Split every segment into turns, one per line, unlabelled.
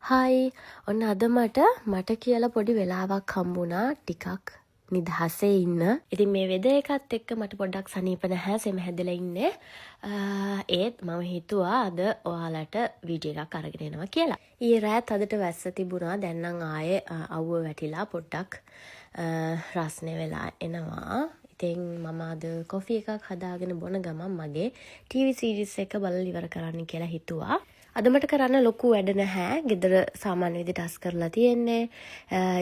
හයි ඔන්න අද මට කියලා පොඩි වෙලාවක් හම්බුණා ටිකක් නිදහසේ ඉන්න. ඉතින් මේ වෙද එකත් එක්ක මට පොඩ්ඩක් සනීප නැහැ සෙම හැදලා ඉන්නේ. ඒත් මම හිතුවා අද ඔයාලට වීඩියෝ එකක් අරගෙන එනවා කියලා. ඊයේ රාත් අදට වැස්ස තිබුණා. දැන් නම් ආයේ අවුව වැටිලා පොඩ්ඩක් රස්නේ වෙලා එනවා. ඉතින් මම අද කොෆි එකක් හදාගෙන බොන ගමන් මගේ ටීවී සීරීස් එක බලලා ඉවර කරන්න කියලා හිතුවා. අද මට කරන්න ලොකු වැඩ නැහැ. ගෙදර සාමාන්‍ය විදිහට අස් කරලා තියෙන්නේ.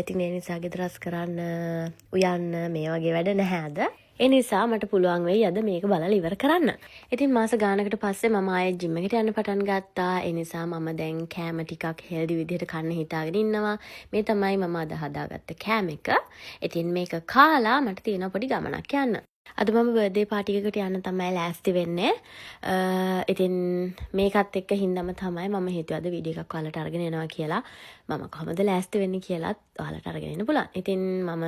ඉතින් ඒ නිසා ගෙදර අස් කරන්න උයන්න මේ වගේ වැඩ නැහැ අද. ඒ නිසා මට පුළුවන් වෙයි අද මේක බලලා ඉවර කරන්න. ඉතින් මාස ගානකට පස්සේ මම ආයෙත් ජිම් එකට යන්න පටන් ගත්තා. ඒ නිසා මම දැන් කෑම ටිකක් හෙල්දි විදිහට කන්න හිතාගෙන ඉන්නවා. මේ තමයි මම අද හදාගත්ත කෑම එක. ඉතින් මේක කාලා මට තියෙන පොඩි ගමනක් යන්න. අද මම බර්ත්ඩේ පාටි එකකට යන්න තමයි ලෑස්ති වෙන්නේ. ඉතින් මේකත් එක්ක හින්දාම තමයි මම හිතුවා අද වීඩියෝ එකක් ඔයාලට අරගෙන එනවා කියලා. මම කොහොමද ලෑස්ති වෙන්නේ කියලාත් ඔයාලට අරගෙන එන්න පුළුවන්. ඉතින් මම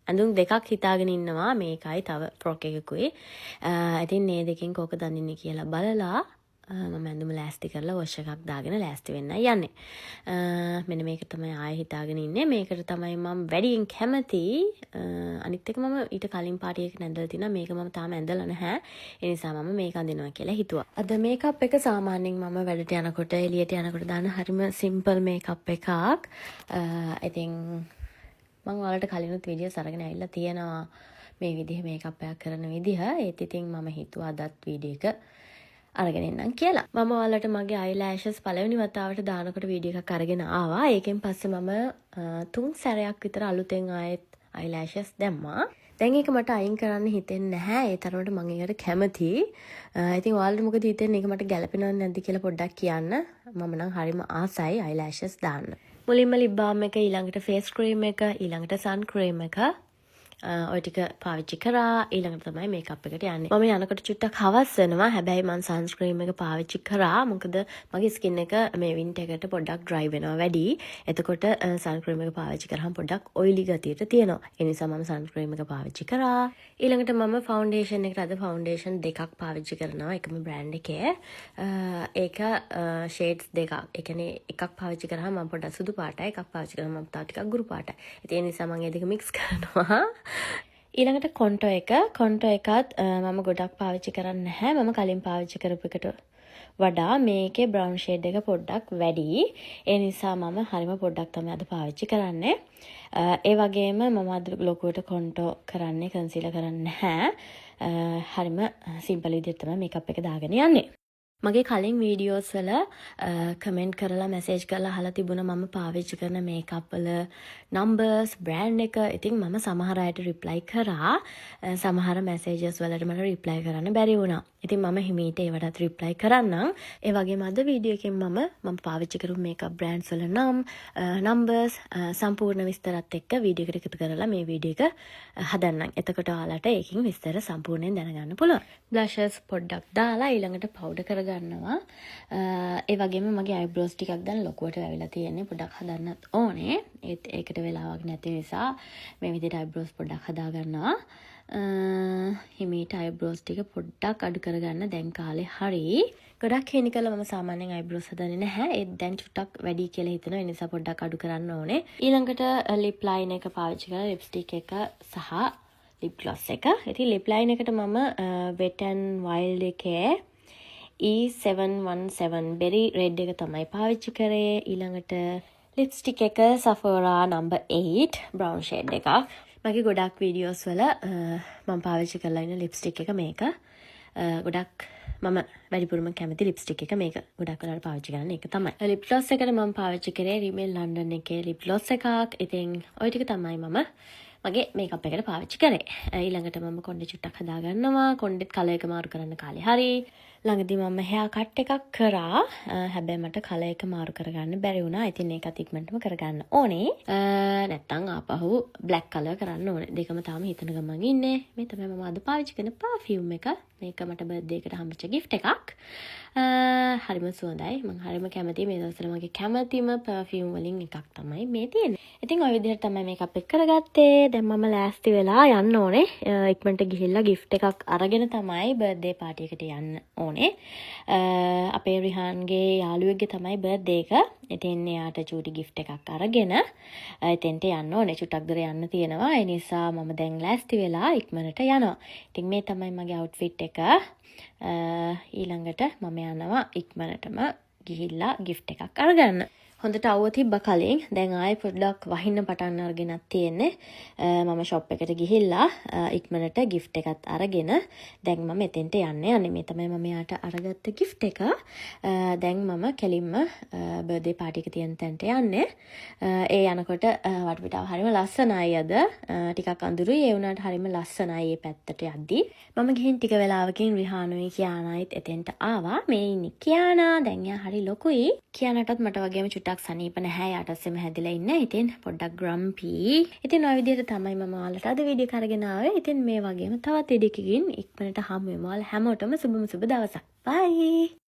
ඇඳුම් දෙකක් හිතාගෙන ඉන්නවා. මේකයි තව ෆ්‍රොක් එකකුයි. ඉතින් මේ දෙකෙන් කෝකද අඳින්නේ කියලා බලලා මම ඇඳුම ලෑස්ති කරලා වොෂ් එකක් දාගෙන ලෑස්ති වෙන්නයි යන්නේ. මෙන්න මේක තමයි ආයෙ හිතාගෙන ඉන්නේ. මේකට තමයි මම වැඩියෙන් කැමති. අනිත් එක මම ඊට කලින් පාටි එකක ඇඳලා තිනා. මේක මම තාම ඇඳලා නැහැ. ඒ නිසා මම මේක අඳිනවා කියලා හිතුවා. අද මේකප් එක සාමාන්‍යයෙන් මම වැඩට යනකොට එළියට යනකොට දාන හරිම සිම්පල් මේකප් එකක්. ඉතින් මම ඔයාලට කලිනුත් වීඩියෝස් අරගෙන ඇවිල්ලා තියෙනවා මේ විදිහ මේකප් එකක් කරන විදිහ. ඒත් ඉතින් මම හිතුවා අදත් වීඩියෝ එක අරගෙන එන්නම් කියලා. මම ඔයාලට මගේ අයිලෑෂස් පළවෙනි වතාවට දානකොට වීඩියෝ එකක් අරගෙන ආවා. ඒකෙන් පස්සේ මම 3 සැරයක් විතර අලුතෙන් ආයෙත් අයිලෑෂස් දැම්මා. දැන් ඒක මට අයින් කරන්න හිතෙන්නේ නැහැ. ඒ තරමට මම ඒකට කැමතියි. ඉතින් ඔයාලට මොකද හිතෙන්නේ? ඒක මට ගැලපෙනවද නැද්ද කියලා පොඩ්ඩක් කියන්න. මම නම් හරිම ආසයි අයිලෑෂස් දාන්න. මුලින්ම ලිප් බාම් එක, ඊළඟට ෆේස් ක්‍රීම් එක, ඊළඟට සන් ක්‍රීම් එක ඔය ටික පාවිච්චි කරා. ඊළඟට තමයි මේකප් එකට යන්නේ. මම යනකොට චුට්ටක් හවස් වෙනවා. හැබැයි මම සන්ස්ක්‍රීම් එක පාවිච්චි කරා. මොකද මගේ ස්කින් එක මේ වින්ටර් එකට පොඩ්ඩක් ඩ්‍රයි වෙනවා වැඩි. එතකොට සන්ස්ක්‍රීම් එක පාවිච්චි කරාම පොඩ්ඩක් ඔයිලි ගතියට තියෙනවා. ඒ නිසා මම සන්ස්ක්‍රීම් එක පාවිච්චි කරා. ඊළඟට මම ෆවුන්ඩේෂන් එකට අද ෆවුන්ඩේෂන් දෙකක් පාවිච්චි කරනවා. එකම බ්‍රෑන්ඩ් එකේ. ඒක ෂේඩ්ස් දෙකක්. ඒ කියන්නේ එකක් පාවිච්චි කරාම මම පොඩ්ඩක් සුදු පාටයි, එකක් පාවිච්චි කරාම මම තව ටිකක් ගුරු පාටයි. ඒ නිසා මම මේ දෙක මික්ස් කරනවා. ඊළඟට කොන්ටෝ එකත් මම ගොඩක් පාවිච්චි කරන්නේ නැහැ. මම කලින් පාවිච්චි කරපු එකට වඩා මේකේ බ්‍රවුන් ෂේඩ් එක පොඩ්ඩක් වැඩි. ඒ නිසා මම හරිම පොඩ්ඩක් තමයි අද පාවිච්චි කරන්නේ. ඒ වගේම මම අද ලොකුවට කොන්ටෝ කරන්නේ, කන්සීලර් කරන්නේ නැහැ. හරිම සිම්පල් විදිහට තමයි මේකප් එක දාගෙන යන්නේ. මගේ කලින් වීඩියෝස් වල කමෙන්ට් කරලා මැසේජ් කරලා අහලා තිබුණා මම පාවිච්චි කරන මේකප් වල නම්බර්ස්, බ්‍රෑන්ඩ් එක. ඉතින් මම සමහර අයට රිප්ලයි කරා. සමහර මැසේජස් වලට මට රිප්ලයි කරන්න බැරි වුණා. ඉතින් මම හිමීට ඒවටත් රිප්ලයි කරන්නම්. ඒ වගේම අද වීඩියෝ එකෙන් මම පාවිච්චි කරපු මේකප් බ්‍රෑන්ඩ්ස් වල නම්බර්ස් සම්පූර්ණ විස්තරත් එක්ක වීඩියෝ එකට එකතු කරලා මේ වීඩියෝ එක හදන්නම්. එතකොට ඔයාලට ඒකෙන් විස්තර සම්පූර්ණයෙන් දැනගන්න පුළුවන්. බ්ලෂර්ස් පොඩ්ඩක් දාලා ඊළඟට පවුඩර් කරගන්නවා. ඒ වගේම මගේ අයිබ්‍රෝස් ටිකක් දැන් ලොකුවට වැවිලා තියෙන්නේ. පොඩ්ඩක් හදන්නත් ඕනේ. ඒකට වෙලාවක් නැති නිසා මේ විදිහට අයිබ්‍රෝස් පොඩ්ඩක් හදා ගන්නවා. හිමීට අයිබ්‍රෝස් ටික පොඩ්ඩක් අඩු කරගන්න දැන් කාලේ හරි. ගොඩක් කෙනිකල මම සාමාන්‍යයෙන් අයිබ්‍රෝස් හදන්නේ නැහැ. ඒත් දැන් චුට්ටක් වැඩි කියලා හිතෙනවා. ඒ නිසා පොඩ්ඩක් අඩු කරන්න ඕනේ. ඊළඟට ලිප් ලයින් එක පාවිච්චි කරලා ලිප්ස්ටික් එක සහ ලිප් ග්ලොස් එක. ඉතින් ලිප් ලයින් එකට මම Wet n Wild එකේ E717 බෙරි රෙඩ් එක තමයි පාවිච්චි කරේ. ඊළඟට ලිප්ස්ටික් එක Sephora No. 8 බ්‍රවුන් ෂේඩ් එකක්. මගේ ගොඩක් වීඩියෝස් වල මම පාවිච්චි කරලා ඉන්න ලිප්ස්ටික් එක මේක. ගොඩක් මම වැඩිපුරම කැමති ලිප්ස්ටික් එක මේක. ගොඩක් වෙලාවට පාවිච්චි කරන්නේ ඒක තමයි. ලිප් ග්ලොස් එකට මම පාවිච්චි කරේ Rimmel London එකේ ලිප් ග්ලොස් එකක්. ඉතින් ওই ටික තමයි මම මගේ මේකප් එකට පාවිච්චි කරේ. ඊළඟට මම කොණ්ඩේ චුට්ටක් හදා ගන්නවා. කොණ්ඩෙත් කලර් එක මාරු කරන්න කාලේ හරි. ළඟදී මම hair cut එකක් කරා. හැබැයි මට කලර් එක මාරු කරගන්න බැරි වුණා. ඉතින් ඒකත් ඉක්මනටම කරගන්න ඕනේ. නැත්තම් ආපහු black color කරන්න ඕනේ. දෙකම තාම හිතන ගමන් ඉන්නේ. මේ තමයි මම අද පාවිච්චි කරන perfume එක. මේක මට birthday එකට හම්බෙච්ච gift එකක්. හරිම සුවඳයි. මම හරිම කැමතියි. මේ දවස්වල මගේ කැමතිම perfume වලින් එකක් තමයි මේ තියෙන්නේ. ඉතින් ওই විදිහට තමයි මේකප් එක කරගත්තේ. දැන් මම ලෑස්ති වෙලා යන්න ඕනේ. ඉක්මනට ගිහිල්ලා gift එකක් අරගෙන තමයි birthday party එකට යන්න ඕනේ. ඕනේ. අපේ රිහාන්ගේ යාළුවෙක්ගේ තමයි බර්ත්ඩේ එක. ඉතින් එයාට චූටි gift එකක් අරගෙන එතෙන්ට යන්න ඕනේ. චුට්ටක් දුර යන්න තියෙනවා. ඒ නිසා මම දැන් ලෑස්ති වෙලා ඉක්මනට යනවා. ඉතින් මේ තමයි මගේ outfit එක. ඊළඟට මම යනවා ඉක්මනටම ගිහිල්ලා gift එකක් අරගන්න. හොඳට අවුව තිබ්බ කලින් දැන් ආයෙ පොඩ්ඩක් වහින්න පටන් අරගෙනත් තියෙන්නේ. මම shop එකට ගිහිල්ලා ඉක්මනට gift එකත් අරගෙන දැන් මම එතෙන්ට යන්නේ. මේ තමයි මම යාට අරගත්ත gift එක. දැන් මම කෙලින්ම birthday party එක තියෙන තැනට යන්නේ. ඒ යනකොට වටපිටාව හරිම ලස්සනයි අද. ටිකක් අඳුරුයි. ඒ වුණාට හරිම ලස්සනයි මේ පැත්තට යද්දි. මම ගිහින් ටික වෙලාවකින් රිහානුයි කියානායිත් එතෙන්ට ආවා. මේ ඉන්නේ කියානා. දැන් යා හරි ලොකුයි. කියානටත් මට වගේම චුට්ටක් සනීප නැහැ. යාටස්සෙම හැදිලා ඉන්නේ. ඉතින් පොඩ්ඩක් grumpy. ඉතින් ඔය විදිහට තමයි මම ඔයාලට අද වීඩියෝ එක අරගෙන ආවේ. ඉතින් මේ වගේම තවත් වීඩියෝ එකකින් ඉක්මනට හමු වෙමු. ඔයාලා හැමෝටම සුබම සුබ දවසක්. bye.